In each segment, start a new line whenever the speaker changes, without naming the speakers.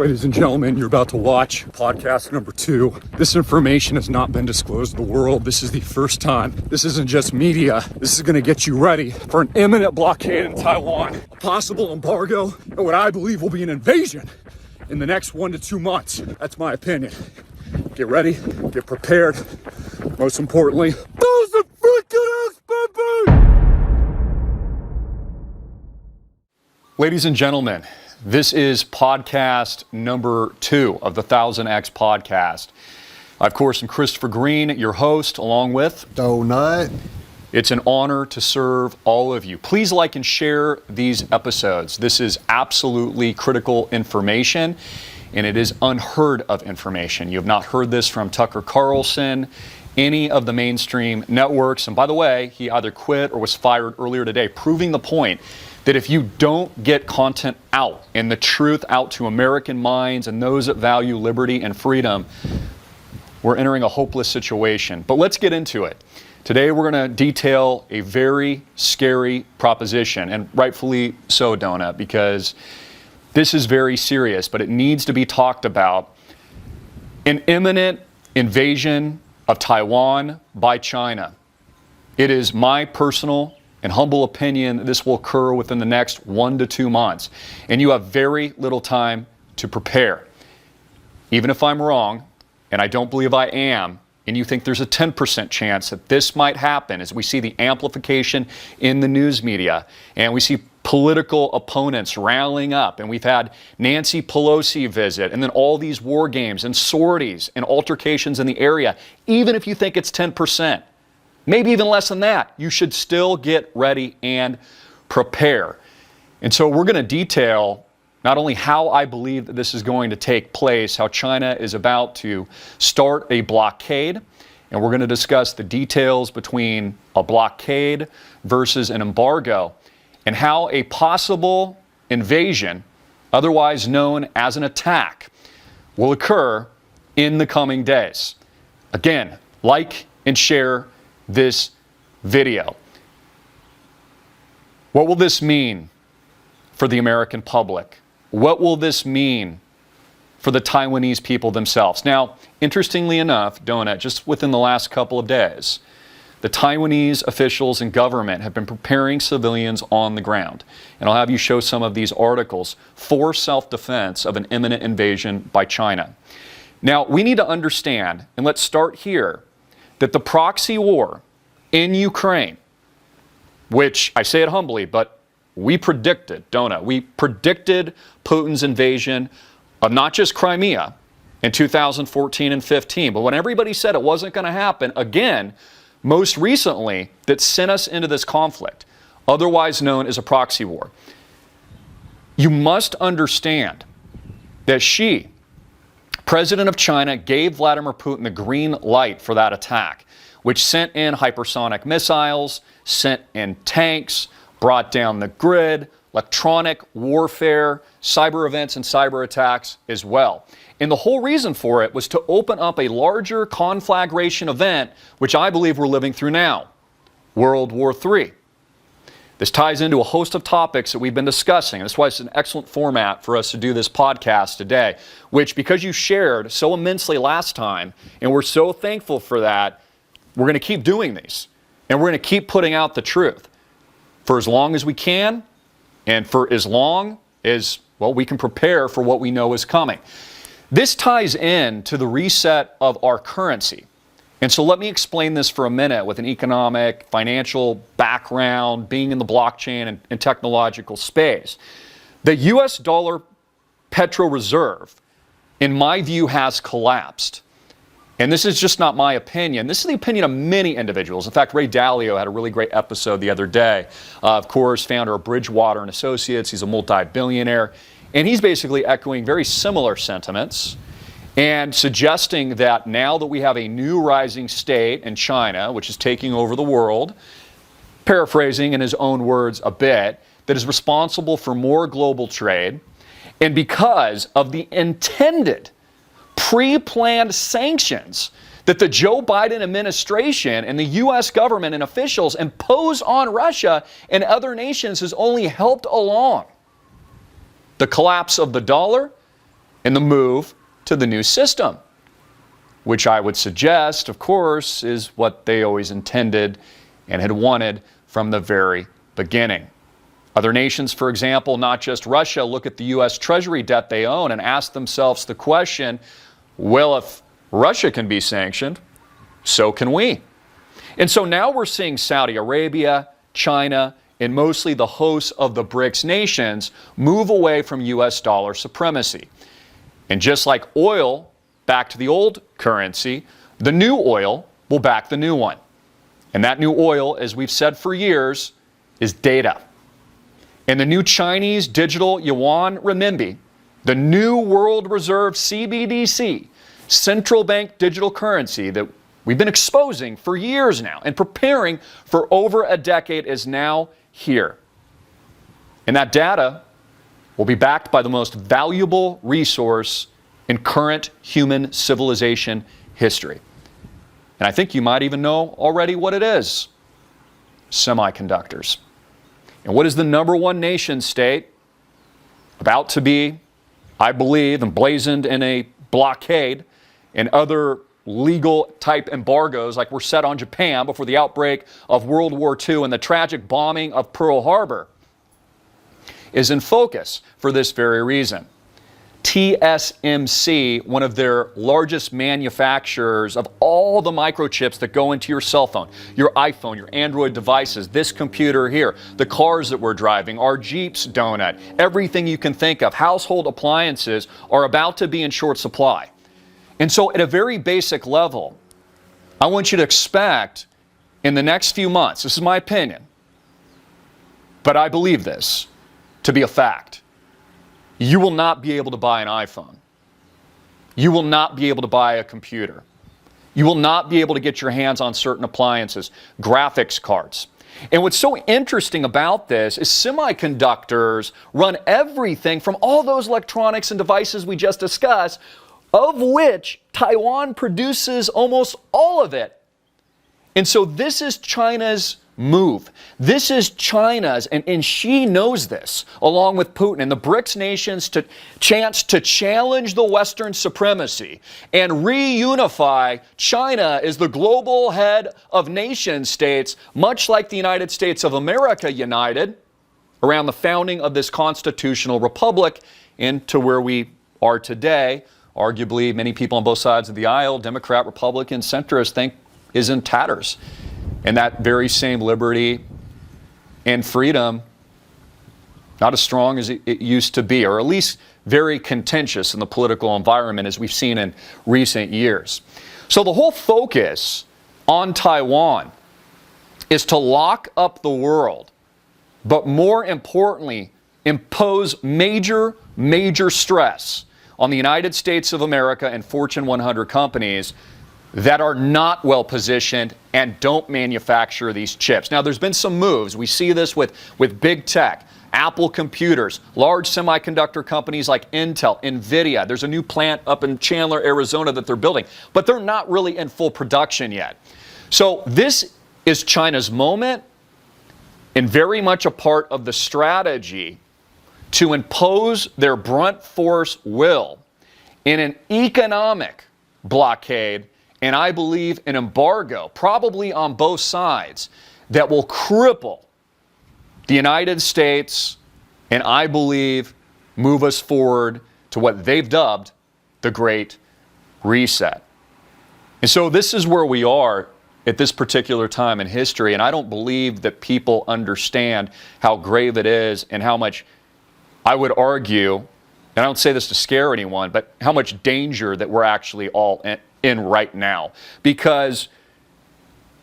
Ladies and gentlemen, you're about to watch podcast number 2. This information has not been disclosed to the world. This is the first time. This isn't just media. This is going to get you ready for an imminent blockade in Taiwan, a possible embargo, and what I believe will be an invasion in the next 1 to 2 months. That's my opinion. Get ready, get prepared. Most importantly, those are freaking ass, baby! Ladies and gentlemen, this is podcast number 2 of the 1000X podcast. I, of course, am Christopher Greene, your host, along with
DoeNut.
It's an honor to serve all of you. Please like and share these episodes. This is absolutely critical information, and it is unheard of information. You have not heard this from Tucker Carlson, any of the mainstream networks. And by the way, he either quit or was fired earlier today, proving the point that if you don't get content out and the truth out to American minds and those that value liberty and freedom, we're entering a hopeless situation. But let's get into it. Today we're going to detail a very scary proposition, and rightfully so, DoeNut, because this is very serious, but it needs to be talked about. An imminent invasion of Taiwan by China. It is my personal and humble opinion that this will occur within the next 1 to 2 months. And you have very little time to prepare. Even if I'm wrong, and I don't believe I am, and you think there's a 10% chance that this might happen as we see the amplification in the news media, and we see political opponents rallying up, and we've had Nancy Pelosi visit, and then all these war games and sorties and altercations in the area, even if you think it's 10%, maybe even less than that, you should still get ready and prepare. And so we're going to detail not only how I believe that this is going to take place, how China is about to start a blockade, and we're going to discuss the details between a blockade versus an embargo, and how a possible invasion, otherwise known as an attack, will occur in the coming days. Again, like and share this video. What will this mean for the American public? What will this mean for the Taiwanese people themselves? Now, interestingly enough, DoeNut, just within the last couple of days, the Taiwanese officials and government have been preparing civilians on the ground. And I'll have you show some of these articles for self-defense of an imminent invasion by China. Now, we need to understand, and let's start here, that the proxy war in Ukraine, which I say it humbly, but we predicted, DoeNut, we predicted Putin's invasion of not just Crimea in 2014 and 15, but when everybody said it wasn't going to happen, again, most recently, that sent us into this conflict, otherwise known as a proxy war. You must understand that Xi, President of China, gave Vladimir Putin the green light for that attack, which sent in hypersonic missiles, sent in tanks, brought down the grid, electronic warfare, cyber events and cyber attacks as well. And the whole reason for it was to open up a larger conflagration event, which I believe we're living through now, World War III. This ties into a host of topics that we've been discussing. That's why it's an excellent format for us to do this podcast today, which, because you shared so immensely last time, and we're so thankful for that, we're going to keep doing these. And we're going to keep putting out the truth for as long as we can, and for as long as, well, we can prepare for what we know is coming. This ties in to the reset of our currency. And so let me explain this for a minute with an economic, financial background, being in the blockchain and technological space. The US dollar petro reserve, in my view, has collapsed. And this is just not my opinion. This is the opinion of many individuals. In fact, Ray Dalio had a really great episode the other day. Of course, founder of Bridgewater and Associates. He's a multi-billionaire. And he's basically echoing very similar sentiments and suggesting that now that we have a new rising state in China, which is taking over the world, paraphrasing in his own words a bit, that is responsible for more global trade, and because of the intended pre-planned sanctions that the Joe Biden administration and the U.S. government and officials impose on Russia and other nations has only helped along the collapse of the dollar in the move to the new system, which I would suggest, of course, is what they always intended and had wanted from the very beginning. Other nations, for example, not just Russia, look at the U.S. Treasury debt they own and ask themselves the question, well, if Russia can be sanctioned, so can we. And so now we're seeing Saudi Arabia, China, and mostly the hosts of the BRICS nations move away from U.S. dollar supremacy. And just like oil back to the old currency, the new oil will back the new one. And that new oil, as we've said for years, is data. And the new Chinese digital yuan renminbi, the new world reserve CBDC, central bank digital currency that we've been exposing for years now and preparing for over a decade, is now here. And that data will be backed by the most valuable resource in current human civilization history. And I think you might even know already what it is: semiconductors. And what is the number one nation state about to be, I believe, emblazoned in a blockade and other legal type embargoes like were set on Japan before the outbreak of World War II and the tragic bombing of Pearl Harbor, is in focus for this very reason. TSMC, one of their largest manufacturers of all the microchips that go into your cell phone, your iPhone, your Android devices, this computer here, the cars that we're driving, our Jeeps, DoeNut, everything you can think of, household appliances are about to be in short supply. And so at a very basic level, I want you to expect in the next few months, this is my opinion, but I believe this to be a fact, you will not be able to buy an iPhone. You will not be able to buy a computer. You will not be able to get your hands on certain appliances, graphics cards. And what's so interesting about this is semiconductors run everything from all those electronics and devices we just discussed, of which Taiwan produces almost all of it. And so this is China's move. This is China's, and she knows this, along with Putin and the BRICS nations, to chance to challenge the Western supremacy and reunify China as the global head of nation states, much like the United States of America united around the founding of this constitutional republic into where we are today. Arguably, many people on both sides of the aisle, Democrat, Republican, centrist, think is in tatters. And that very same liberty and freedom, not as strong as it used to be, or at least very contentious in the political environment as we've seen in recent years. So the whole focus on Taiwan is to lock up the world, but more importantly, impose major stress on the United States of America and Fortune 100 companies that are not well positioned and don't manufacture these chips. Now, there's been some moves. We see this with big tech, Apple computers, large semiconductor companies like Intel, NVIDIA. There's a new plant up in Chandler, Arizona that they're building, but they're not really in full production yet. So this is China's moment and very much a part of the strategy to impose their blunt force will in an economic blockade, and I believe an embargo, probably on both sides, that will cripple the United States and I believe move us forward to what they've dubbed the Great Reset. And so this is where we are at this particular time in history, and I don't believe that people understand how grave it is and how much, I would argue, and I don't say this to scare anyone, but how much danger that we're actually all in right now. Because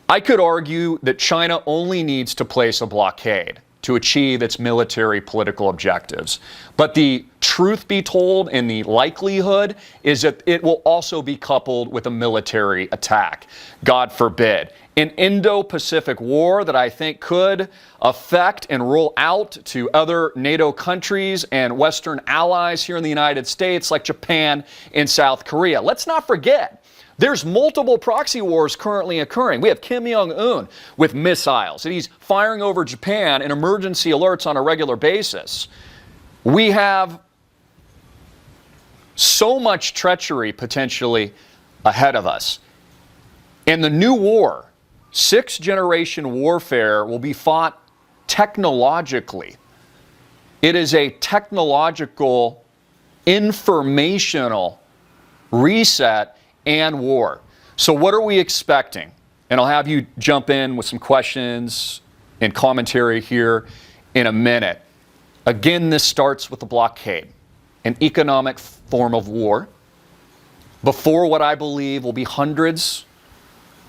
I could argue that China only needs to place a blockade to achieve its military political objectives. But the truth be told, and the likelihood is that it will also be coupled with a military attack. God forbid. An Indo-Pacific war that I think could affect and roll out to other NATO countries and Western allies here in the United States like Japan and South Korea. Let's not forget, there's multiple proxy wars currently occurring. We have Kim Jong-un with missiles, and he's firing over Japan in emergency alerts on a regular basis. We have So much treachery potentially ahead of us. And the new war, sixth-generation warfare, will be fought technologically. It is a technological, informational reset and war. So what are we expecting? And I'll have you jump in with some questions and commentary here in a minute. Again, this starts with the blockade, an economic form of war, before what I believe will be hundreds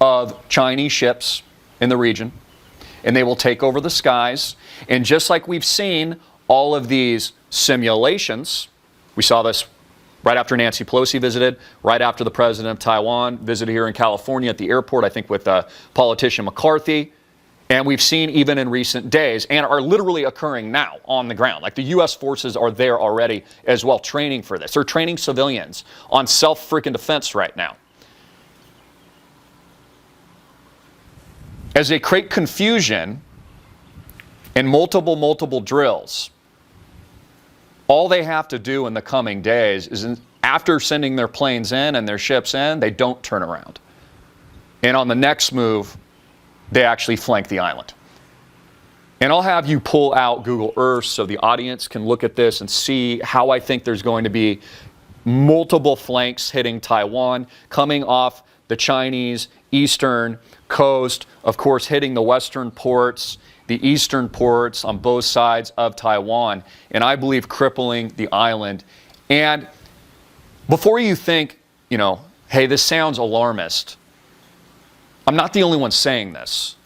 of Chinese ships in the region, and they will take over the skies. And just like we've seen all of these simulations, we saw this right after Nancy Pelosi visited, right after the president of Taiwan visited here in California at the airport, I think with politician McCarthy. And we've seen even in recent days, and are literally occurring now on the ground. Like the U.S. forces are there already as well, training for this. They're training civilians on self-freaking-defense right now. As they create confusion and multiple drills, all they have to do in the coming days is, after sending their planes in and their ships in, they don't turn around. And on the next move, they actually flank the island. And I'll have you pull out Google Earth so the audience can look at this and see how I think there's going to be multiple flanks hitting Taiwan, coming off the Chinese eastern coast, of course hitting the western ports, the eastern ports on both sides of Taiwan, and I believe crippling the island. And before you think, hey, this sounds alarmist, I'm not the only one saying this.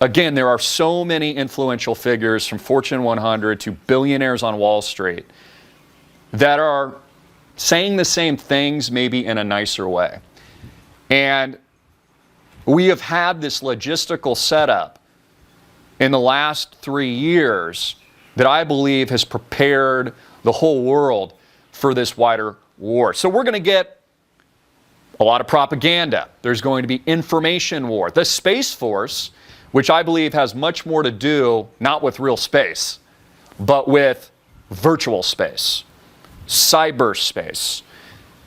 Again, there are so many influential figures from Fortune 100 to billionaires on Wall Street that are saying the same things, maybe in a nicer way. And we have had this logistical setup in the last 3 years that I believe has prepared the whole world for this wider war. So we're going to get a lot of propaganda. There's going to be information war. The Space Force, which I believe has much more to do, not with real space, but with virtual space, cyberspace,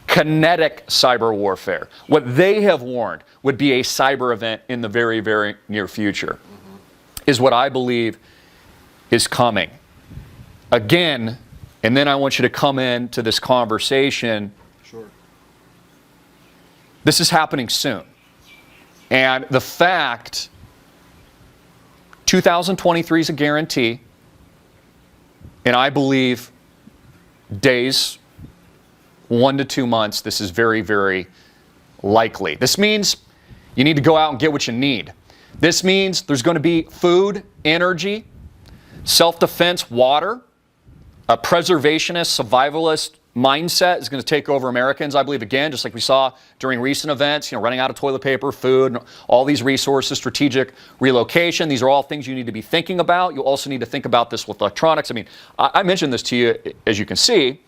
kinetic cyber warfare. What they have warned would be a cyber event in the very, very near future, is what I believe is coming. Again, and then I want you to come into this conversation.
Sure.
This is happening soon. And the fact 2023 is a guarantee, and I believe days, 1 to 2 months, this is very, very likely. This means you need to go out and get what you need. This means there's going to be food, energy, self-defense, water. A preservationist, survivalist mindset is going to take over Americans, I believe, again, just like we saw during recent events, running out of toilet paper, food, all these resources, strategic relocation. These are all things you need to be thinking about. You also need to think about this with electronics. I mean, I mentioned this to you, as you can see,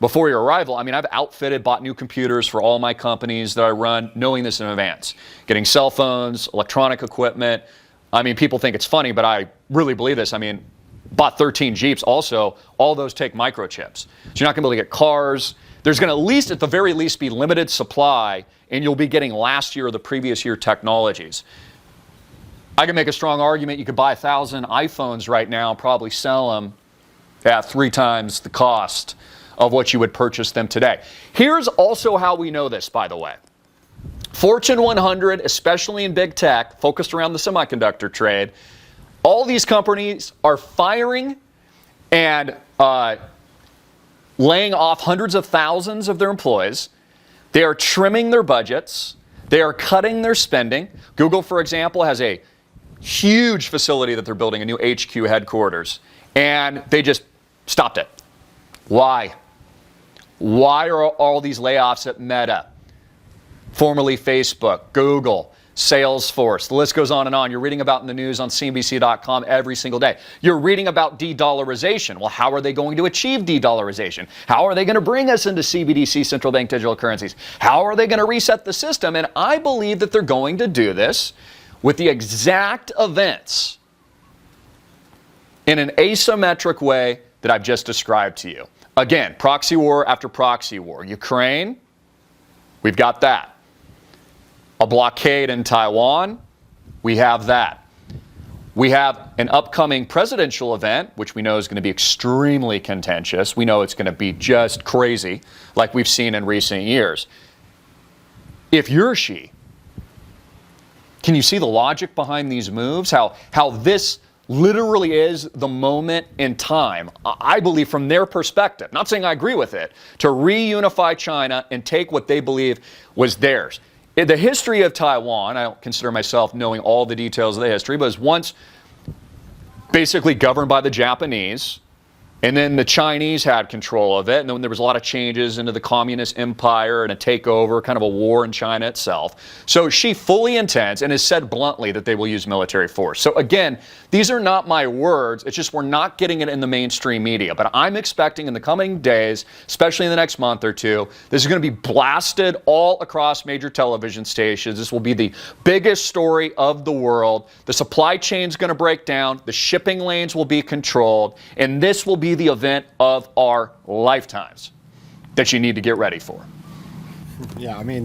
before your arrival. I mean, I've outfitted, bought new computers for all my companies that I run, knowing this in advance. Getting cell phones, electronic equipment. I mean, people think it's funny, but I really believe this. I mean, bought 13 Jeeps also. All those take microchips. So you're not going to be able to get cars. There's going to at the very least, be limited supply, and you'll be getting last year or the previous year technologies. I can make a strong argument you could buy 1,000 iPhones right now and probably sell them at 3 times the cost of what you would purchase them today. Here's also how we know this, by the way. Fortune 100, especially in big tech, focused around the semiconductor trade, all these companies are firing and laying off hundreds of thousands of their employees. They are trimming their budgets. They are cutting their spending. Google, for example, has a huge facility that they're building, a new HQ headquarters, and they just stopped it. Why? Why are all these layoffs at Meta, formerly Facebook, Google, Salesforce? The list goes on and on. You're reading about in the news on CNBC.com every single day. You're reading about de-dollarization. Well, how are they going to achieve de-dollarization? How are they going to bring us into CBDC, central bank digital currencies? How are they going to reset the system? And I believe that they're going to do this with the exact events in an asymmetric way that I've just described to you. Again, proxy war after proxy war. Ukraine, we've got that. A blockade in Taiwan, we have that. We have an upcoming presidential event, which we know is going to be extremely contentious. We know it's going to be just crazy, like we've seen in recent years. If you're Xi, can you see the logic behind these moves? How this literally is the moment in time, I believe from their perspective, not saying I agree with it, to reunify China and take what they believe was theirs. In the history of Taiwan, I don't consider myself knowing all the details of the history, but it was once basically governed by the Japanese, and then the Chinese had control of it, and then there was a lot of changes into the communist empire and a takeover, kind of a war in China itself. So Xi fully intends and has said bluntly that they will use military force. So again, these are not my words, it's just we're not getting it in the mainstream media. But I'm expecting in the coming days, especially in the next month or two, this is going to be blasted all across major television stations. This will be the biggest story of the world. The supply chain's going to break down, the shipping lanes will be controlled, and this will be the event of our lifetimes that you need to get ready for.
Yeah, I mean,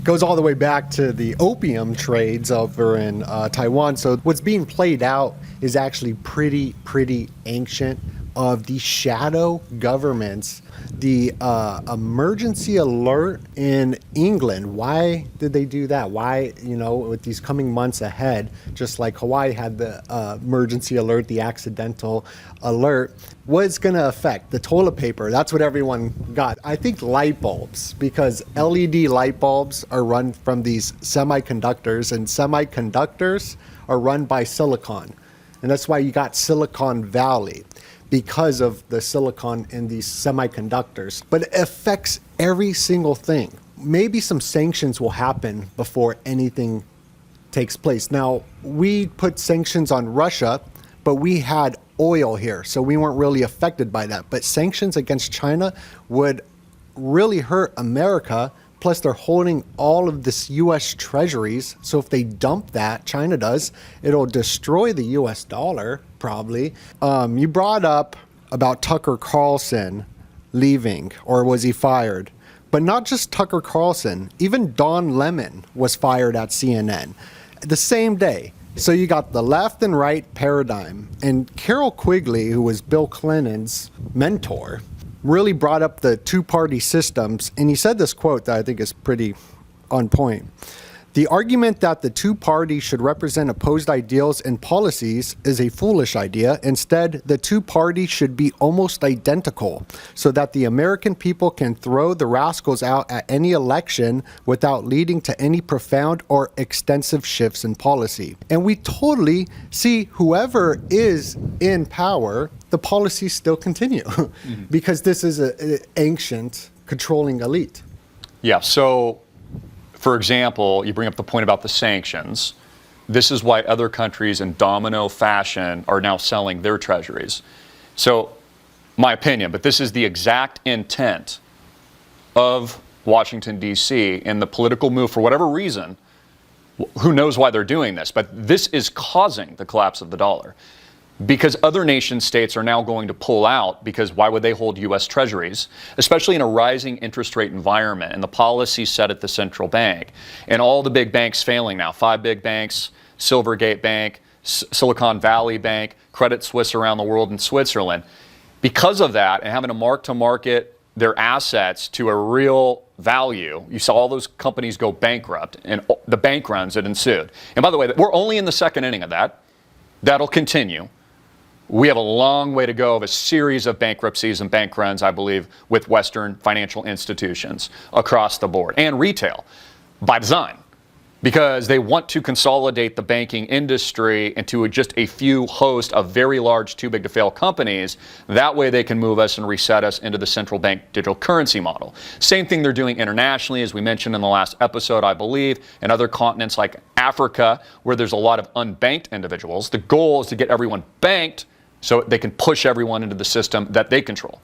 goes all the way back to the opium trades over in Taiwan. So what's being played out is actually pretty ancient, of the shadow governments. The emergency alert in England, why did they do that? Why, with these coming months ahead, just like Hawaii had the emergency alert, the accidental alert, what's going to affect? The toilet paper, that's what everyone got. I think light bulbs, because LED light bulbs are run from these semiconductors, and semiconductors are run by silicon. And that's why you got Silicon Valley, because of the silicon in these semiconductors. But it affects every single thing. Maybe some sanctions will happen before anything takes place. Now, we put sanctions on Russia, but we had oil here, so we weren't really affected by that. But sanctions against China would really hurt America. Plus, they're holding all of this U.S. treasuries. So if they dump that, China does, it'll destroy the U.S. dollar, probably. You brought up about Tucker Carlson leaving, or was he fired? But not just Tucker Carlson. Even Don Lemon was fired at CNN the same day. So you got the left and right paradigm. And Carol Quigley, who was Bill Clinton's mentor, really brought up the two-party systems, and he said this quote that I think is pretty on point. The argument that the two parties should represent opposed ideals and policies is a foolish idea. Instead, the two parties should be almost identical so that the American people can throw the rascals out at any election without leading to any profound or extensive shifts in policy. And we totally see whoever is in power, the policies still continue because this is an ancient controlling elite.
Yeah, so for example, you bring up the point about the sanctions. This is why other countries in domino fashion are now selling their treasuries. So, my opinion, but this is the exact intent of Washington, D.C. and the political move for whatever reason. Who knows why they're doing this, but this is causing the collapse of the dollar. Because other nation states are now going to pull out, because why would they hold U.S. treasuries, especially in a rising interest rate environment and the policy set at the central bank. And all the big banks failing now, 5 big banks, Silvergate Bank, Silicon Valley Bank, Credit Suisse around the world, and Switzerland. Because of that, and having to mark to market their assets to a real value, you saw all those companies go bankrupt and the bank runs that ensued. And by the way, we're only in the second inning of that. That'll continue. We have a long way to go of a series of bankruptcies and bank runs, I believe, with Western financial institutions across the board, and retail by design, because they want to consolidate the banking industry into just a few host of very large, too big to fail companies. That way they can move us and reset us into the central bank digital currency model. Same thing they're doing internationally, as we mentioned in the last episode, I believe, in other continents like Africa, where there's a lot of unbanked individuals. The goal is to get everyone banked so they can push everyone into the system that they control.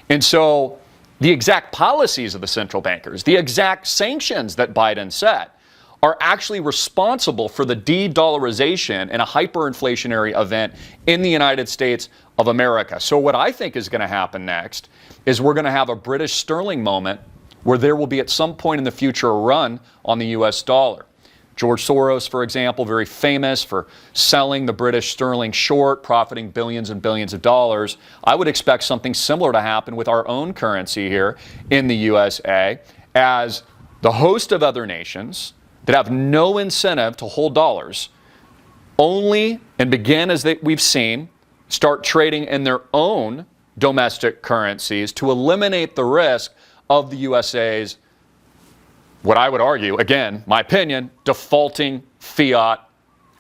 And so the exact policies of the central bankers, the exact sanctions that Biden set, are actually responsible for the de-dollarization and a hyperinflationary event in the United States of America. So what I think is going to happen next is we're going to have a British sterling moment where there will be at some point in the future a run on the US dollar. George Soros, for example, very famous for selling the British sterling short, profiting billions and billions of dollars. I would expect something similar to happen with our own currency here in the USA, as the host of other nations that have no incentive to hold dollars only, and begin, as we've seen, start trading in their own domestic currencies to eliminate the risk of the USA's, what I would argue, again, my opinion, defaulting fiat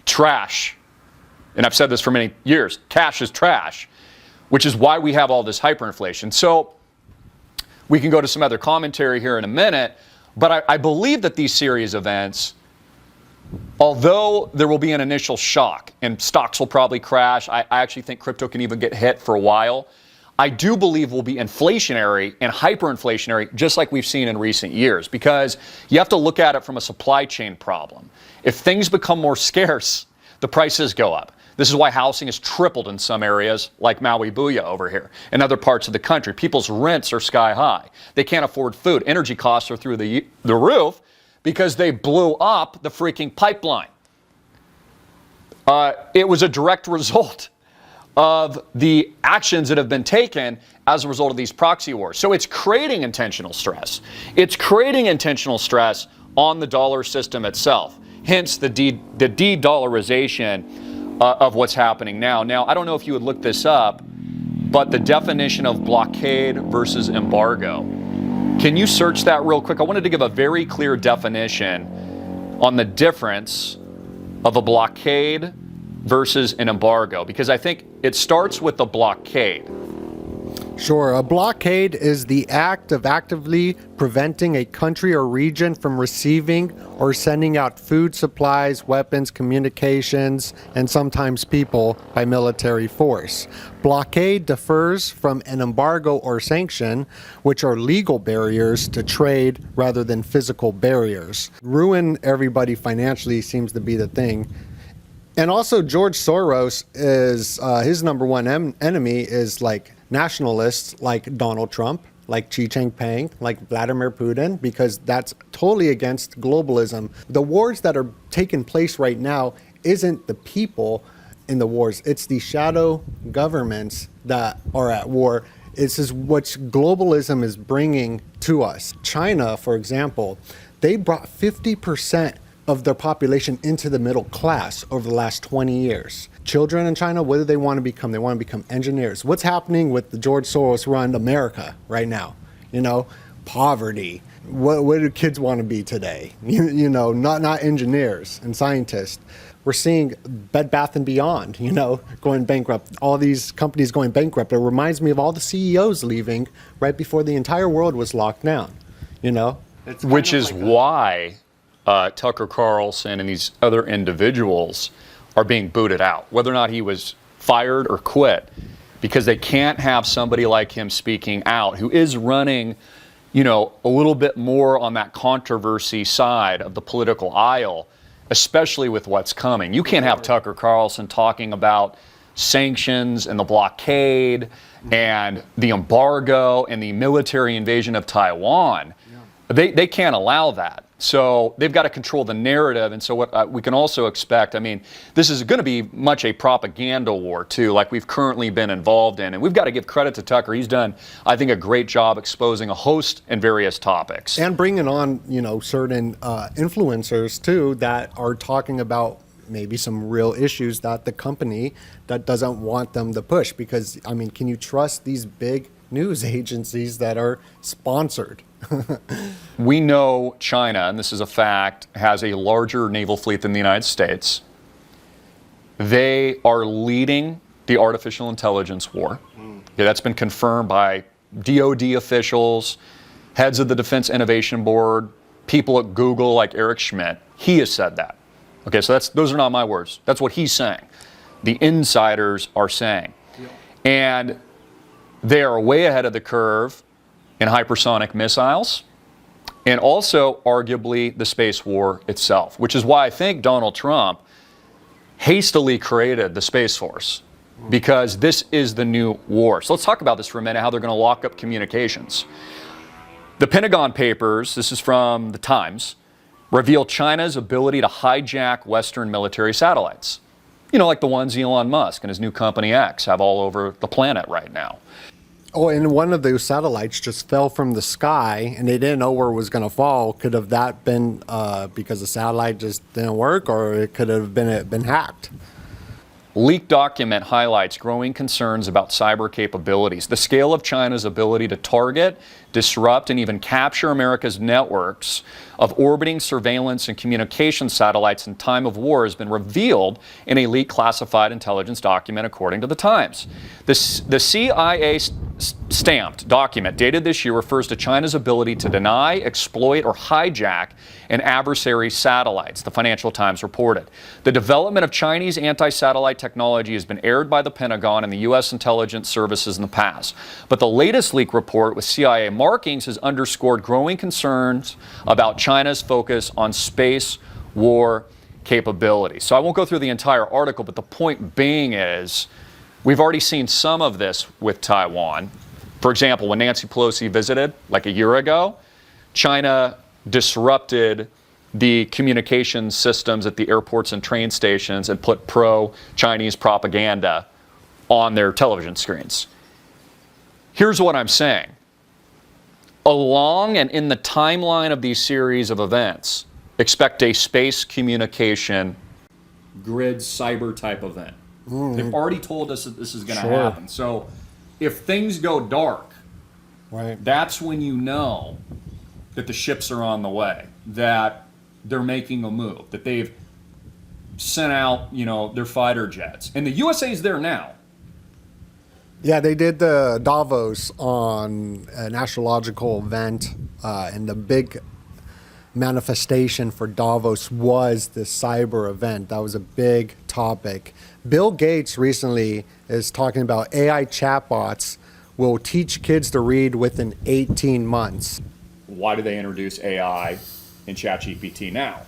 trash. And I've said this for many years, cash is trash, which is why we have all this hyperinflation. So we can go to some other commentary here in a minute, but I believe that these series of events, although there will be an initial shock and stocks will probably crash, I actually think crypto can even get hit for a while. I do believe will be inflationary and hyperinflationary, just like we've seen in recent years, because you have to look at it from a supply chain problem. If things become more scarce, the prices go up. This is why housing has tripled in some areas like Maui Booyah over here and other parts of the country. People's rents are sky high. They can't afford food. Energy costs are through the roof because they blew up the freaking pipeline. It was a direct result of the actions that have been taken as a result of these proxy wars. So it's creating intentional stress. It's creating intentional stress on the dollar system itself, hence the de-dollarization of what's happening now. Now, I don't know if you would look this up, but the definition of blockade versus embargo. Can you search that real quick? I wanted to give a very clear definition on the difference of a blockade versus an embargo, because I think it starts with the blockade.
Sure. A blockade is the act of actively preventing a country or region from receiving or sending out food, supplies, weapons, communications, and sometimes people by military force. Blockade differs from an embargo or sanction, which are legal barriers to trade rather than physical barriers. Ruin everybody financially seems to be the thing. And also George Soros is, his number one enemy is like nationalists like Donald Trump, like Xi Jinping, like Vladimir Putin, because that's totally against globalism. The wars that are taking place right now isn't the people in the wars, it's the shadow governments that are at war. This is what globalism is bringing to us. China, for example, they brought 50% of their population into the middle class over the last 20 years. Children in China, what do they want to become? They want to become engineers. What's happening with the George Soros run America right now? You know, poverty. What do kids want to be today? You know, not engineers and scientists. We're seeing Bed Bath & Beyond, you know, going bankrupt. All these companies going bankrupt. It reminds me of all the CEOs leaving right before the entire world was locked down, you know?
Which is why Tucker Carlson and these other individuals are being booted out, whether or not he was fired or quit, because they can't have somebody like him speaking out who is running, you know, a little bit more on that controversy side of the political aisle, especially with what's coming. You can't have Tucker Carlson talking about sanctions and the blockade and the embargo and the military invasion of Taiwan. They can't allow that. So they've got to control the narrative. And so what we can also expect, I mean, this is going to be much a propaganda war, too, like we've currently been involved in. And we've got to give credit to Tucker. He's done, I think, a great job exposing a host and various topics.
And bringing on, you know, certain influencers, too, that are talking about maybe some real issues that the company that doesn't want them to push. Because, I mean, can you trust these big news agencies that are sponsored?
We know China, and this is a fact, has a larger naval fleet than the United States. They are leading the artificial intelligence war. Okay, that's been confirmed by DoD officials, heads of the Defense Innovation Board, people at Google like Eric Schmidt. He has said that. Okay, so those are not my words. That's what he's saying. The insiders are saying. And they are way ahead of the curve in hypersonic missiles, and also arguably the space war itself, which is why I think Donald Trump hastily created the Space Force, because this is the new war. So let's talk about this for a minute, how they're going to lock up communications. The Pentagon Papers, this is from the Times, reveal China's ability to hijack Western military satellites. You know, like the ones Elon Musk and his new company X have all over the planet right now.
Oh, and one of those satellites just fell from the sky, and they didn't know where it was going to fall. Could have that been because the satellite just didn't work, or it could have been hacked?
Leaked document highlights growing concerns about cyber capabilities. The scale of China's ability to target, disrupt, and even capture America's networks of orbiting surveillance and communication satellites in time of war has been revealed in a leaked classified intelligence document, according to the Times. The CIA stamped document dated this year refers to China's ability to deny, exploit, or hijack an adversary's satellites, the Financial Times reported. The development of Chinese anti-satellite technology has been aired by the Pentagon and the U.S. intelligence services in the past. But the latest leak report with CIA markings has underscored growing concerns about China's focus on space war capabilities. So I won't go through the entire article, but the point being is we've already seen some of this with Taiwan. For example, when Nancy Pelosi visited like a year ago, China disrupted the communication systems at the airports and train stations and put pro-Chinese propaganda on their television screens. Here's what I'm saying. Along and in the timeline of these series of events, expect a space communication grid cyber type event. They've already told us that this is going to happen. So if things go dark, that's when you know that the ships are on the way, that they're making a move, that they've sent out, you know, their fighter jets. And the USA's there now.
Yeah, they did the Davos on an astrological event, and the big manifestation for Davos was the cyber event. That was a big topic. Bill Gates recently is talking about AI chatbots will teach kids to read within 18 months.
Why do they introduce AI in ChatGPT now?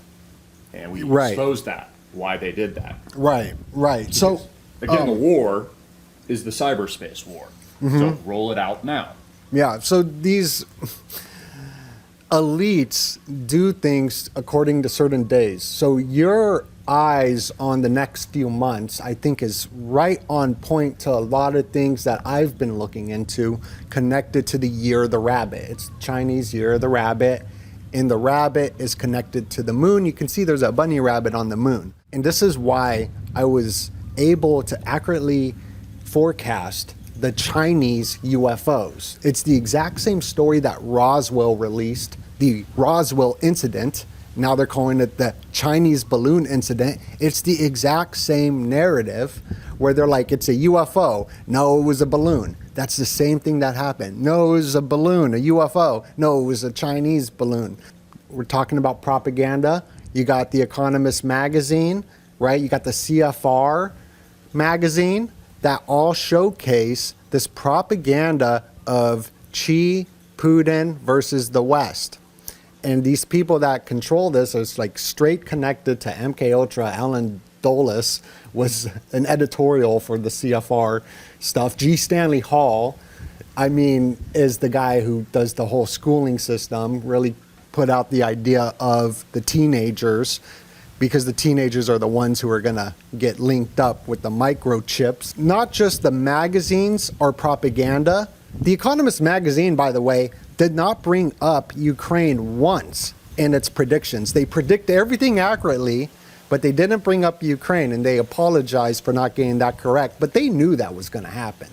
And we exposed that, why they did that.
Right. Because, so
again, the war is the cyberspace war. So roll it out now.
Yeah, so these elites do things according to certain days. So your eyes on the next few months, I think, is right on point to a lot of things that I've been looking into connected to the Year of the Rabbit. It's Chinese Year of the Rabbit, and the rabbit is connected to the moon. You can see there's a bunny rabbit on the moon. And this is why I was able to accurately forecast the Chinese UFOs. It's the exact same story that Roswell released, the Roswell incident. Now they're calling it the Chinese balloon incident. It's the exact same narrative where they're like, it's a UFO. No, it was a balloon. That's the same thing that happened. No, it was a balloon, a UFO. No, it was a Chinese balloon. We're talking about propaganda. You got the Economist magazine, right? You got the CFR magazine that all showcase this propaganda of Xi, Putin versus the West. And these people that control this are like straight connected to MK Ultra. Alan Dulles was an editorial for the CFR stuff. G. Stanley Hall, I mean, is the guy who does the whole schooling system, really put out the idea of the teenagers, because the teenagers are the ones who are going to get linked up with the microchips. Not just the magazines are propaganda. The Economist magazine, by the way, did not bring up Ukraine once in its predictions. They predict everything accurately, but they didn't bring up Ukraine, and they apologized for not getting that correct. But they knew that was going to happen.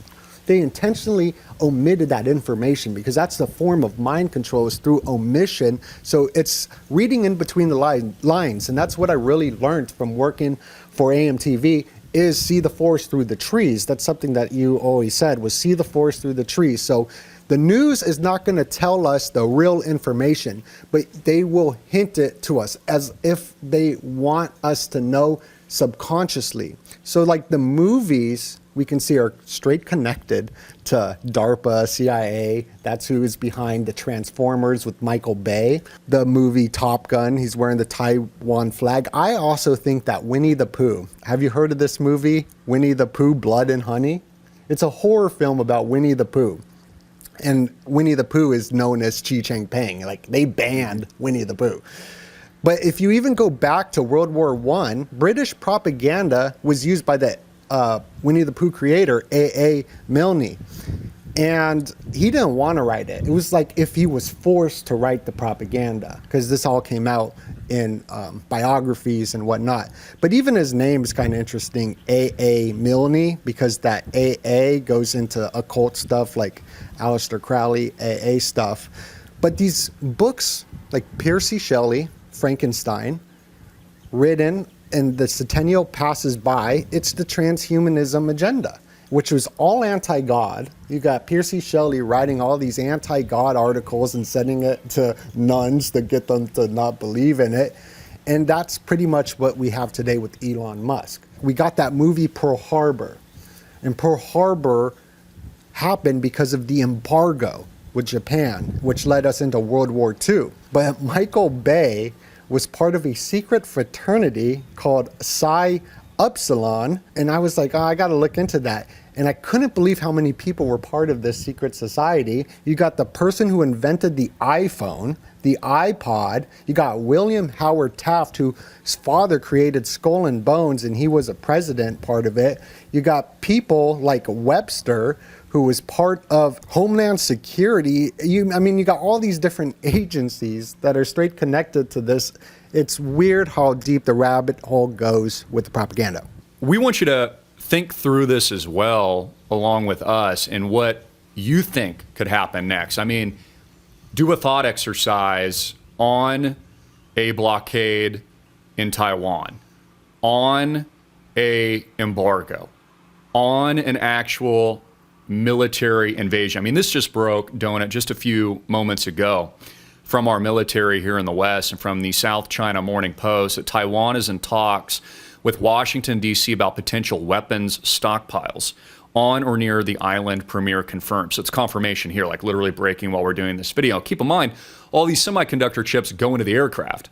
They intentionally omitted that information because that's the form of mind control, is through omission. So it's reading in between the lines. And that's what I really learned from working for AMTV, is see the forest through the trees. That's something that you always said, was see the forest through the trees. So the news is not going to tell us the real information, but they will hint it to us as if they want us to know subconsciously. So like the movies we can see are straight connected to DARPA, CIA. That's who is behind the Transformers with Michael Bay, the movie Top Gun. He's wearing the Taiwan flag. I also think that Winnie the Pooh, have you heard of this movie, Winnie the Pooh, Blood and Honey? It's a horror film about Winnie the Pooh. And Winnie the Pooh is known as Chi Chang Peng. Like, they banned Winnie the Pooh. But if you even go back to World War I, British propaganda was used by the Winnie the Pooh creator, A.A. Milne. And he didn't want to write it. It was like if he was forced to write the propaganda, because this all came out in biographies and whatnot. But even his name is kind of interesting, A.A. Milne, because that A.A. goes into occult stuff like Aleister Crowley, A.A. stuff. But these books, like Percy Shelley, Frankenstein, written, and the centennial passes by, it's the transhumanism agenda, which was all anti-God. You got Percy Shelley writing all these anti-God articles and sending it to nuns to get them to not believe in it. And that's pretty much what we have today with Elon Musk. We got that movie Pearl Harbor. And Pearl Harbor happened because of the embargo with Japan, which led us into World War II. But Michael Bay was part of a secret fraternity called Psi Upsilon, and I was like, oh, I gotta look into that. And I couldn't believe how many people were part of this secret society. You got the person who invented the iPhone, the iPod. You got William Howard Taft, whose father created Skull and Bones, and he was a president, part of it. You got people like Webster, who was part of Homeland Security. You got all these different agencies that are straight connected to this. It's weird how deep the rabbit hole goes with the propaganda.
We want you to think through this as well, along with us, and what you think could happen next. I mean, do a thought exercise on a blockade in Taiwan, on a embargo, on an actual military invasion. I mean, this just broke, DoeNut, just a few moments ago from our military here in the West and from the South China Morning Post that Taiwan is in talks with Washington, D.C. about potential weapons stockpiles on or near the island, Premier confirmed. So it's confirmation here, like literally breaking while we're doing this video. Keep in mind, all these semiconductor chips go into the aircraft.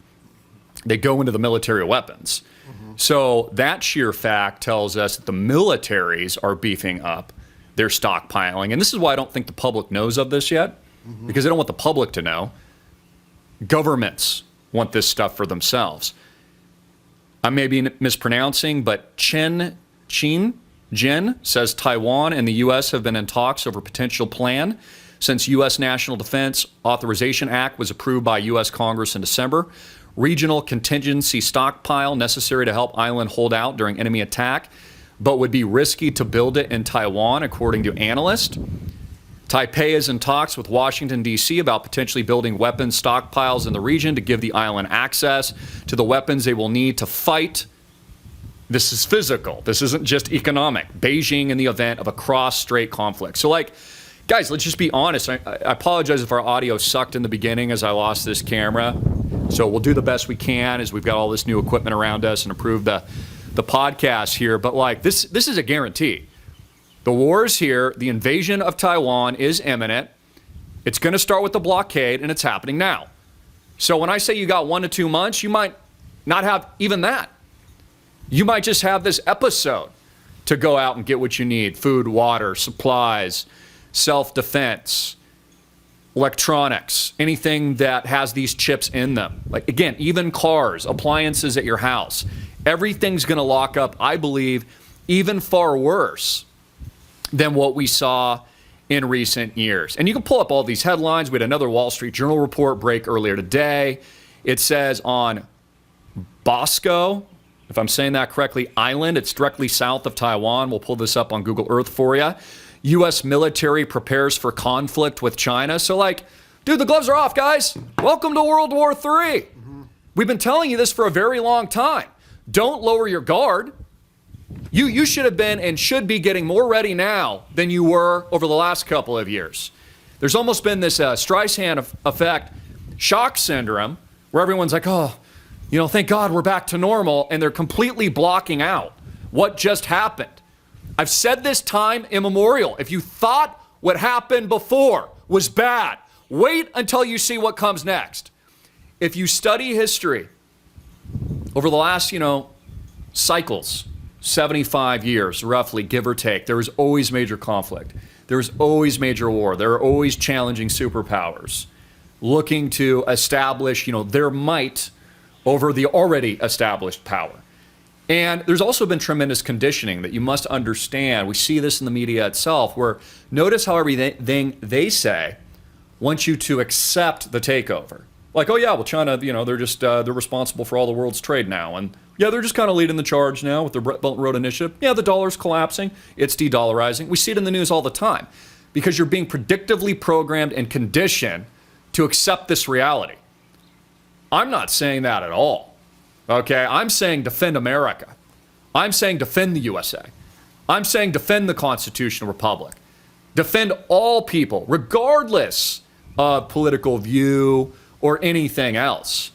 They go into the military weapons. So that sheer fact tells us that the militaries are beefing up their stockpiling. And this is why I don't think the public knows of this yet, because they don't want the public to know. Governments want this stuff for themselves. I may be mispronouncing, but Jen says Taiwan and the U.S. have been in talks over a potential plan since U.S. National Defense Authorization Act was approved by U.S. Congress in December. Regional contingency stockpile necessary to help island hold out during enemy attack, but would be risky to build it in Taiwan, according to analysts. Taipei is in talks with Washington, D.C. about potentially building weapons stockpiles in the region to give the island access to the weapons they will need to fight. This is physical. This isn't just economic. Beijing in the event of a cross-strait conflict. So, guys, let's just be honest. I apologize if our audio sucked in the beginning as I lost this camera. So we'll do the best we can as we've got all this new equipment around us and improve the podcast here. But, this is a guarantee. The war is here. The invasion of Taiwan is imminent. It's going to start with the blockade, and it's happening now. So when I say you got 1 to 2 months, you might not have even that. You might just have this episode to go out and get what you need: food, water, supplies, self-defense, electronics, anything that has these chips in them. Again, even cars, appliances at your house. Everything's going to lock up, I believe, even far worse than what we saw in recent years. And you can pull up all these headlines. We had another Wall Street Journal report break earlier today. It says on Bosco, if I'm saying that correctly, island, it's directly south of Taiwan. We'll pull this up on Google Earth for you. U.S. military prepares for conflict with China. So dude, the gloves are off, guys. Welcome to World War III. We've been telling you this for a very long time. Don't lower your guard. You should have been and should be getting more ready now than you were over the last couple of years. There's almost been this Streisand effect, shock syndrome, where everyone's like, oh, thank God we're back to normal, and they're completely blocking out what just happened. I've said this time immemorial. If you thought what happened before was bad, wait until you see what comes next. If you study history over the last, cycles, 75 years, roughly, give or take, there was always major conflict. There was always major war. There are always challenging superpowers looking to establish, their might over the already established power. And there's also been tremendous conditioning that you must understand. We see this in the media itself, where notice how everything they say wants you to accept the takeover. Like, oh yeah, well, China, they're just, they're responsible for all the world's trade now. And yeah, they're just kind of leading the charge now with the Belt and Road Initiative. Yeah, the dollar's collapsing. It's de-dollarizing. We see it in the news all the time because you're being predictively programmed and conditioned to accept this reality. I'm not saying that at all. Okay, I'm saying defend America. I'm saying defend the USA. I'm saying defend the constitutional republic. Defend all people, regardless of political view or anything else.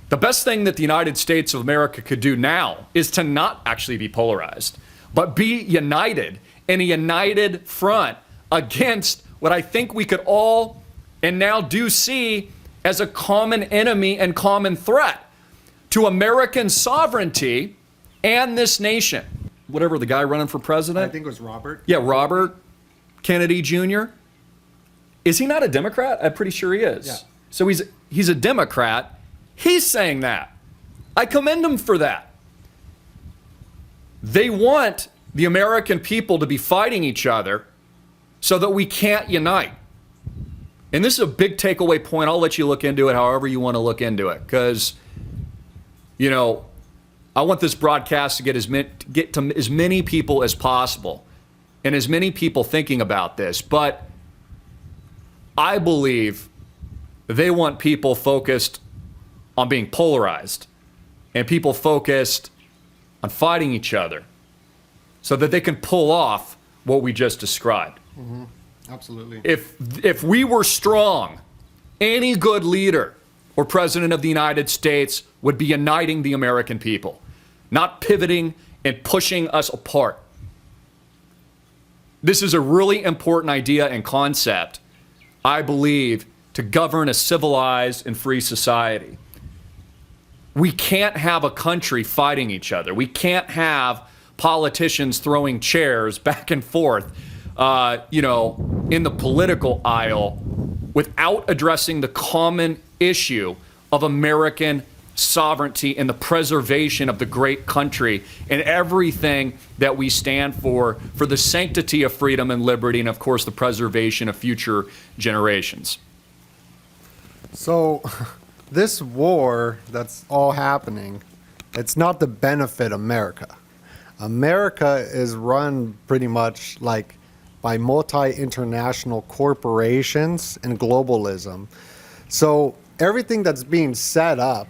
The best thing that the United States of America could do now is to not actually be polarized, but be united in a united front against what I think we could all and now do see as a common enemy and common threat to American sovereignty and this nation. Whatever, the guy running for president?
I think it was Robert.
Yeah, Robert Kennedy Jr. Is he not a Democrat? I'm pretty sure he is.
Yeah.
So he's a Democrat. He's saying that. I commend him for that. They want the American people to be fighting each other so that we can't unite. And this is a big takeaway point. I'll let you look into it however you want to look into it, because I want this broadcast to get to as many people as possible and as many people thinking about this. But I believe they want people focused on being polarized and people focused on fighting each other so that they can pull off what we just described.
Mm-hmm. Absolutely.
If we were strong, any good leader or president of the United States would be uniting the American people, not pivoting and pushing us apart. This is a really important idea and concept, I believe, to govern a civilized and free society. We can't have a country fighting each other. We can't have politicians throwing chairs back and forth, in the political aisle without addressing the common issue of American sovereignty and the preservation of the great country and everything that we stand for the sanctity of freedom and liberty, and of course the preservation of future generations.
So this war that's all happening, it's not to benefit America. America is run pretty much like by multi-international corporations and globalism. So everything that's being set up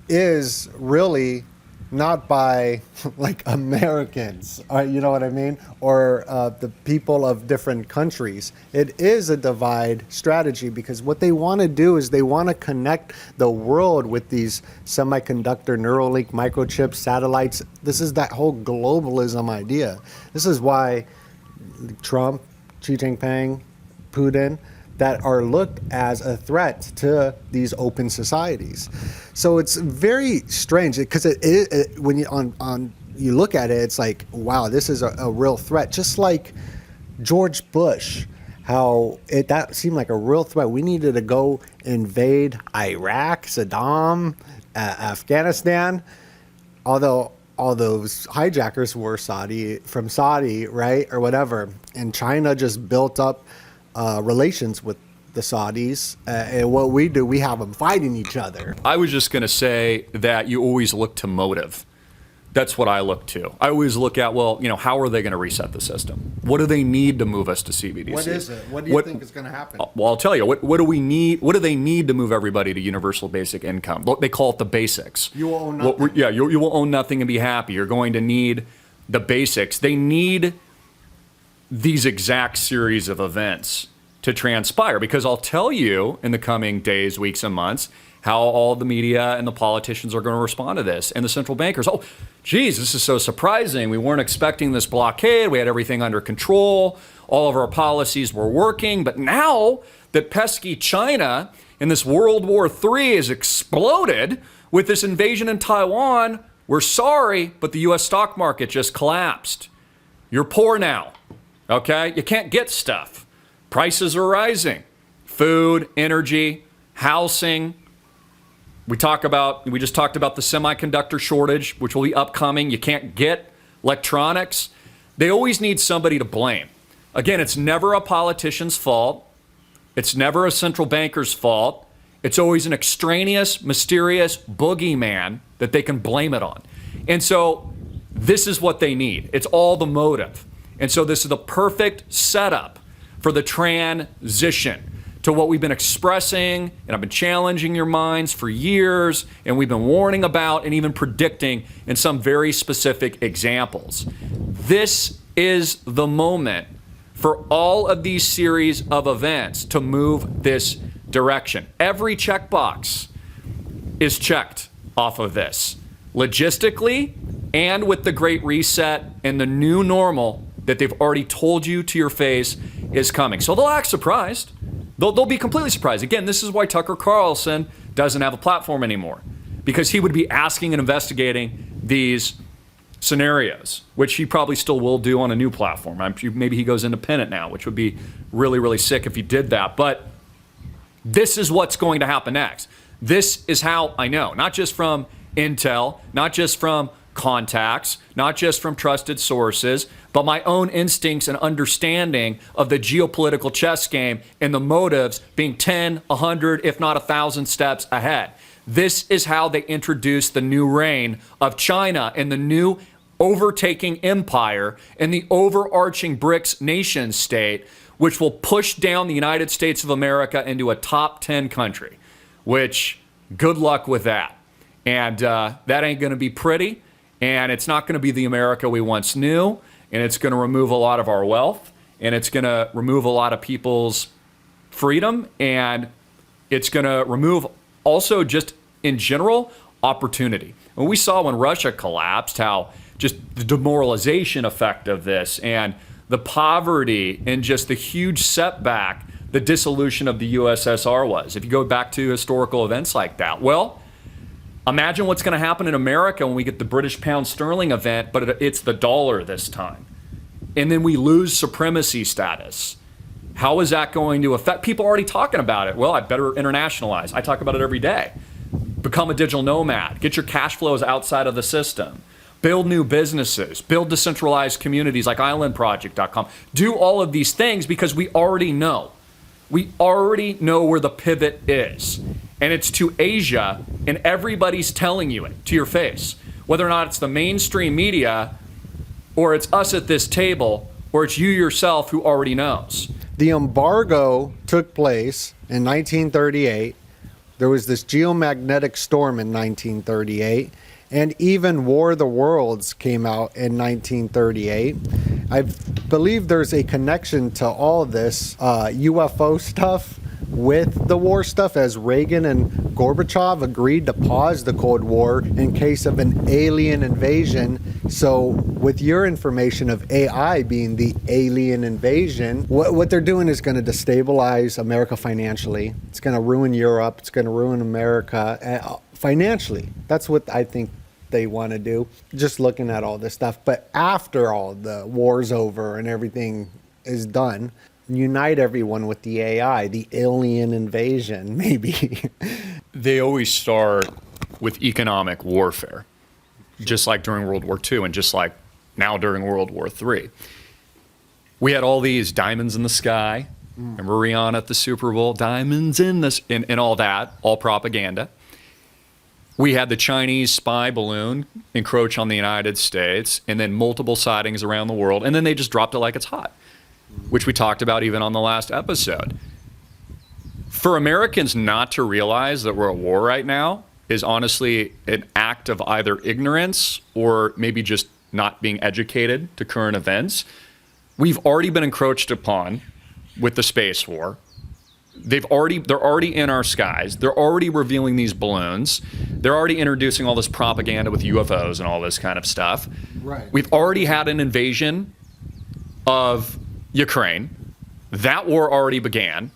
is really not by like Americans, you know what I mean? Or the people of different countries. It is a divide strategy because what they want to do is they want to connect the world with these semiconductor Neuralink microchips, satellites. This is that whole globalism idea. This is why Trump, Xi Jinping, Putin, that are looked as a threat to these open societies. So it's very strange because when you look at it, it's like, wow, this is a real threat. Just like George Bush, how that seemed like a real threat. We needed to go invade Iraq, Saddam, Afghanistan, although all those hijackers were from Saudi, right, or whatever. And China just built up relations with the Saudis, and what we do, we have them fighting each other.
I was just going to say that you always look to motive. That's what I look to. I always look at, how are they going to reset the system? What do they need to move us to CBDC?
What is it? What do you think is going to happen?
Well, I'll tell you. What do we need? What do they need to move everybody to universal basic income? They call it the basics.
You will own nothing.
You will own nothing and be happy. You're going to need the basics. They need these exact series of events to transpire, because I'll tell you in the coming days, weeks, and months how all the media and the politicians are going to respond to this. And the central bankers, oh, geez, this is so surprising. We weren't expecting this blockade. We had everything under control. All of our policies were working. But now that pesky China and this World War III has exploded with this invasion in Taiwan, we're sorry, but the U.S. stock market just collapsed. You're poor now, okay? You can't get stuff. Prices are rising. Food, energy, housing. We just talked about the semiconductor shortage, which will be upcoming. You can't get electronics. They always need somebody to blame. Again, it's never a politician's fault. It's never a central banker's fault. It's always an extraneous, mysterious boogeyman that they can blame it on. And so this is what they need. It's all the motive. And so this is the perfect setup for the transition to what we've been expressing, and I've been challenging your minds for years, and we've been warning about and even predicting in some very specific examples. This is the moment for all of these series of events to move this direction. Every checkbox is checked off of this, logistically and with the Great Reset and the new normal that they've already told you to your face is coming. So they'll act surprised. They'll be completely surprised. Again, this is why Tucker Carlson doesn't have a platform anymore, because he would be asking and investigating these scenarios, which he probably still will do on a new platform. Maybe he goes independent now, which would be really, really sick if he did that. But this is what's going to happen next. This is how I know, not just from intel, not just from contacts, not just from trusted sources, but my own instincts and understanding of the geopolitical chess game and the motives being 10, 100, if not 1,000 steps ahead. This is how they introduce the new reign of China and the new overtaking empire and the overarching BRICS nation state, which will push down the United States of America into a top 10 country, which good luck with that. And that ain't going to be pretty. And it's not going to be the America we once knew. And it's going to remove a lot of our wealth. And it's going to remove a lot of people's freedom. And it's going to remove also just in general opportunity. And we saw when Russia collapsed how just the demoralization effect of this and the poverty and just the huge setback the dissolution of the USSR was. If you go back to historical events like that. Well, imagine what's going to happen in America when we get the British pound sterling event, but it's the dollar this time. And then we lose supremacy status. How is that going to affect? People are already talking about it. Well, I better internationalize. I talk about it every day. Become a digital nomad. Get your cash flows outside of the system. Build new businesses. Build decentralized communities like islandproject.com. Do all of these things because we already know. We already know where the pivot is. And it's to Asia, and everybody's telling you it to your face. Whether or not it's the mainstream media, or it's us at this table, or it's you yourself who already knows.
The embargo took place in 1938. There was this geomagnetic storm in 1938. And even War of the Worlds came out in 1938. I believe there's a connection to all of this UFO stuff with the war stuff, as Reagan and Gorbachev agreed to pause the Cold War in case of an alien invasion. So with your information of AI being the alien invasion, what they're doing is going to destabilize America financially. It's going to ruin Europe. It's going to ruin America financially. That's what I think they want to do, just looking at all this stuff. But after all the war's over and everything is done, unite everyone with the AI, the alien invasion, maybe.
They always start with economic warfare, just like during World War II and just like now during World War III. We had all these diamonds in the sky. Remember Rihanna at the Super Bowl? Diamonds in this, and all that, all propaganda. We had the Chinese spy balloon encroach on the United States, and then multiple sightings around the world, and then they just dropped it like it's hot, which we talked about even on the last episode. For Americans not to realize that we're at war right now is honestly an act of either ignorance or maybe just not being educated to current events. We've already been encroached upon with the space war. they're already in our skies. They're already revealing these balloons. They're already introducing all this propaganda with UFOs and all this kind of stuff.
Right.
We've already had an invasion of Ukraine. That war already began.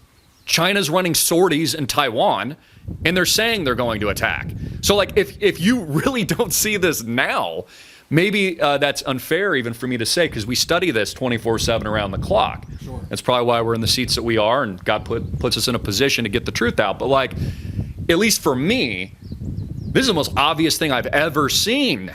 China's running sorties in Taiwan, and they're saying they're going to attack. So, like, if you really don't see this now, maybe that's unfair even for me to say, because we study this 24/7 around the clock.
Sure.
That's probably why we're in the seats that we are, and God puts us in a position to get the truth out. But, like, at least for me, this is the most obvious thing I've ever seen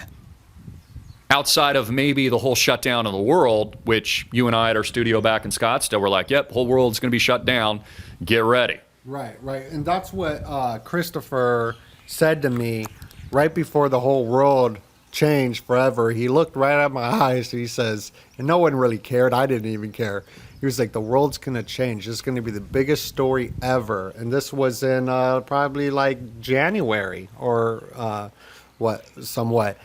outside of maybe the whole shutdown of the world, which you and I at our studio back in Scottsdale were like, yep, whole world's going to be shut down. Get ready.
Right. And that's what Christopher said to me right before the whole world changed forever. He looked right at my eyes. He says, and no one really cared. I didn't even care. He was like, the world's going to change. This is going to be the biggest story ever. And this was in probably like January or somewhat.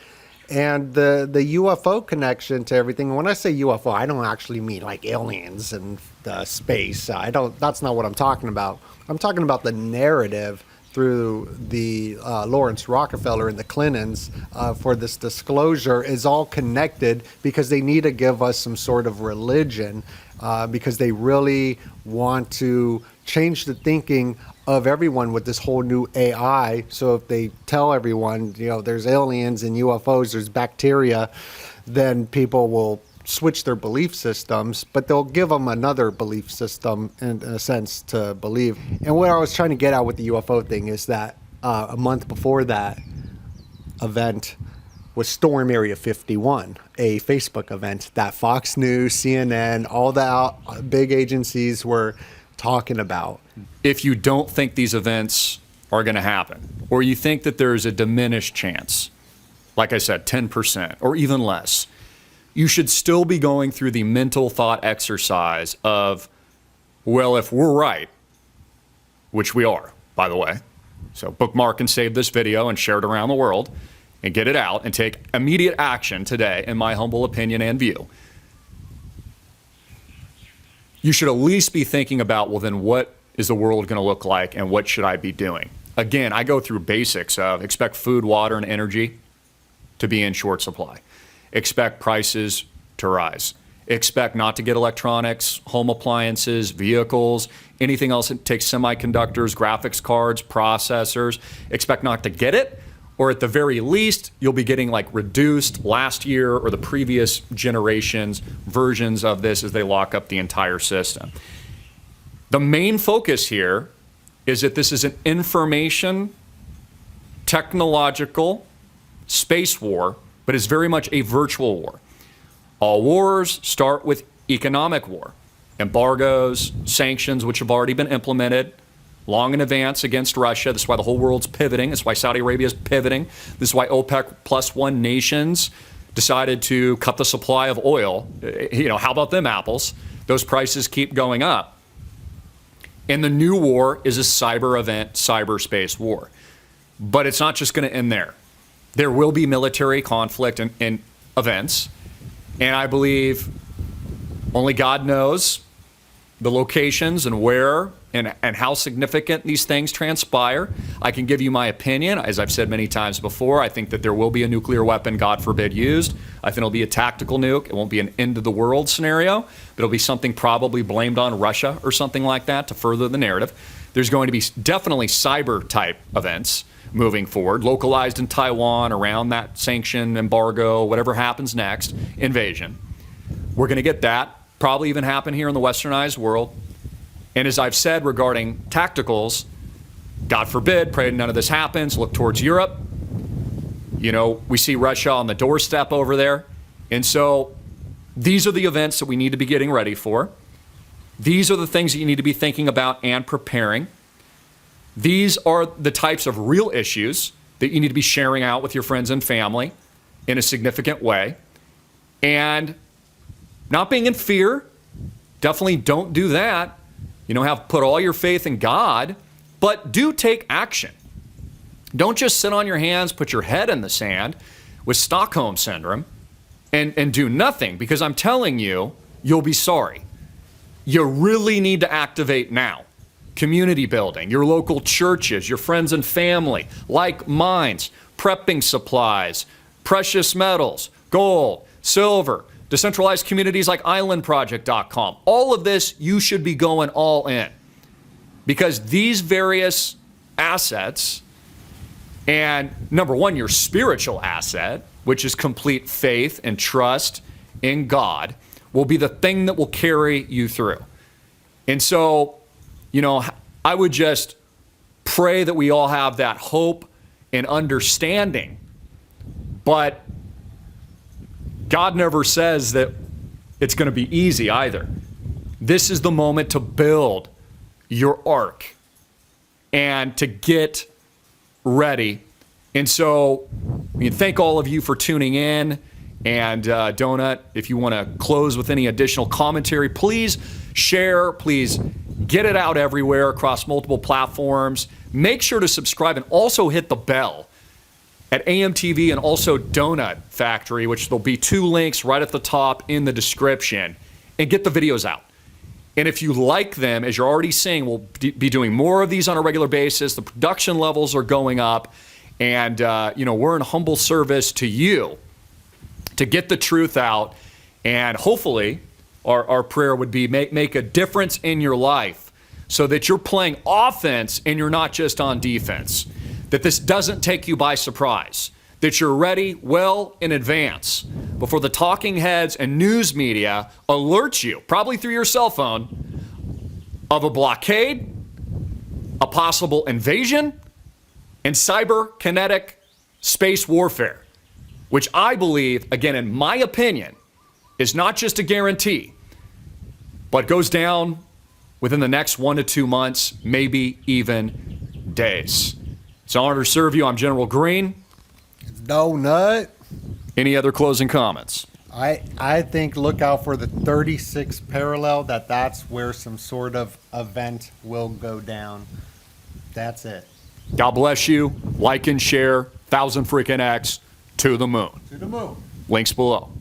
And the UFO connection to everything. When I say UFO, I don't actually mean like aliens and space. That's not what I'm talking about. I'm talking about the narrative through the Lawrence Rockefeller and the Clintons for this disclosure is all connected because they need to give us some sort of religion because they really want to change the thinking of everyone with this whole new AI. So if they tell everyone, there's aliens and UFOs, there's bacteria, then people will switch their belief systems, but they'll give them another belief system in a sense to believe. And what I was trying to get at with the UFO thing is that a month before that event was Storm Area 51, a Facebook event that Fox News, CNN, all the big agencies were talking about.
If you don't think these events are going to happen, or you think that there's a diminished chance, like I said, 10% or even less, you should still be going through the mental thought exercise of, well, if we're right, which we are, by the way, so bookmark and save this video and share it around the world and get it out and take immediate action today, in my humble opinion and view. You should at least be thinking about, well, then what is the world going to look like and what should I be doing? Again, I go through basics of expect food, water, and energy to be in short supply. Expect prices to rise. Expect not to get electronics, home appliances, vehicles, anything else that takes semiconductors, graphics cards, processors. Expect not to get it, or at the very least, you'll be getting like reduced last year or the previous generation's versions of this as they lock up the entire system. The main focus here is that this is an information, technological, space war, but it's very much a virtual war. All wars start with economic war. Embargoes, sanctions, which have already been implemented long in advance against Russia. This is why the whole world's pivoting. This is why Saudi Arabia is pivoting. This is why OPEC plus one nations decided to cut the supply of oil. How about them apples? Those prices keep going up. And the new war is a cyber event, cyberspace war. But it's not just going to end there. There will be military conflict and events, and I believe only God knows the locations and where and how significant these things transpire. I can give you my opinion. As I've said many times before, I think that there will be a nuclear weapon, God forbid, used. I think it'll be a tactical nuke. It won't be an end-of-the-world scenario, but it'll be something probably blamed on Russia or something like that to further the narrative. There's going to be definitely cyber-type events moving forward, localized in Taiwan around that sanction, embargo, whatever happens next, invasion. We're going to get that, probably even happen here in the westernized world. And as I've said regarding tacticals, God forbid, pray none of this happens, look towards Europe. We see Russia on the doorstep over there. And so these are the events that we need to be getting ready for. These are the things that you need to be thinking about and preparing. These are the types of real issues that you need to be sharing out with your friends and family in a significant way. And not being in fear, definitely don't do that. Put all your faith in God, but do take action. Don't just sit on your hands, put your head in the sand with Stockholm Syndrome and do nothing, because I'm telling you, you'll be sorry. You really need to activate now. community building, your local churches, your friends and family, like mines, prepping supplies, precious metals, gold, silver, decentralized communities like islandproject.com. All of this, you should be going all in. Because these various assets, and number one, your spiritual asset, which is complete faith and trust in God, will be the thing that will carry you through. And so, you know, I would just pray that we all have that hope and understanding. But God never says that it's going to be easy either. This is the moment to build your ark and to get ready. And so, thank all of you for tuning in. And DoeNut, if you want to close with any additional commentary, please share, please get it out everywhere across multiple platforms. Make sure to subscribe and also hit the bell at AMTV and also DoeNut Factory, which there'll be 2 links right at the top in the description, and get the videos out. And if you like them, as you're already seeing, we'll be doing more of these on a regular basis. The production levels are going up, and we're in humble service to you to get the truth out. And hopefully, our prayer would be make a difference in your life so that you're playing offense and you're not just on defense. That this doesn't take you by surprise. That you're ready well in advance before the talking heads and news media alert you, probably through your cell phone, of a blockade, a possible invasion, and cyberkinetic space warfare, which I believe, again, in my opinion, is not just a guarantee, but goes down within the next 1 to 2 months, maybe even days. It's an honor to serve you. I'm General Greene.
DoeNut.
Any other closing comments?
I think look out for the 36th parallel, that's where some sort of event will go down. That's it.
God bless you. Like and share. 1000 freaking X to the moon.
To the moon.
Links below.